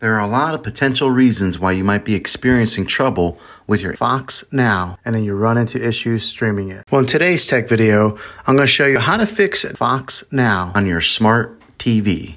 There are a lot of potential reasons why you might be experiencing trouble with your Fox Now, and then you run into issues streaming it. Well, in today's tech video, I'm going to show you how to fix Fox Now on your smart TV.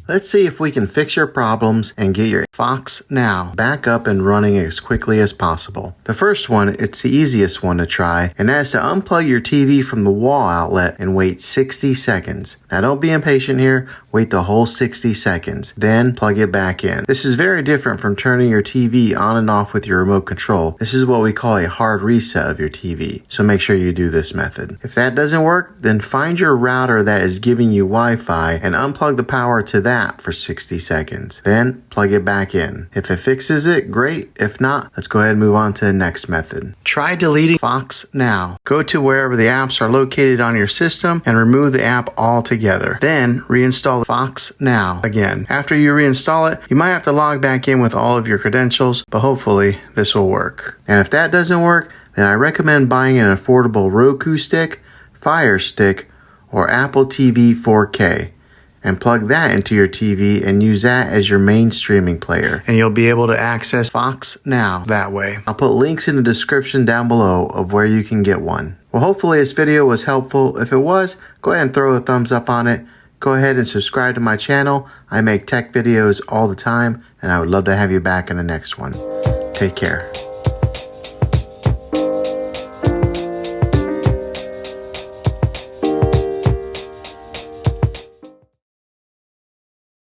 Let's see if we can fix your problems and get your Fox Now back up and running as quickly as possible. The first one, it's the easiest one to try, and that is to unplug your TV from the wall outlet and wait 60 seconds. Now don't be impatient here, wait the whole 60 seconds, then plug it back in. This is very different from turning your TV on and off with your remote control. This is what we call a hard reset of your TV, so make sure you do this method. If that doesn't work, then find your router that is giving you Wi-Fi and unplug the power to that for 60 seconds. Then plug it back in. If it fixes it, great. If not, let's go ahead and move on to the next method. Try deleting Fox Now. Go to wherever the apps are located on your system and remove the app altogether. Then reinstall Fox Now again. After you reinstall it, you might have to log back in with all of your credentials, but hopefully this will work. And if that doesn't work, then I recommend buying an affordable Roku stick, Fire Stick, or Apple TV 4K. And plug that into your TV and use that as your main streaming player. And you'll be able to access Fox Now that way. I'll put links in the description down below of where you can get one. Well, hopefully this video was helpful. If it was, go ahead and throw a thumbs up on it. Go ahead and subscribe to my channel. I make tech videos all the time, and I would love to have you back in the next one. Take care.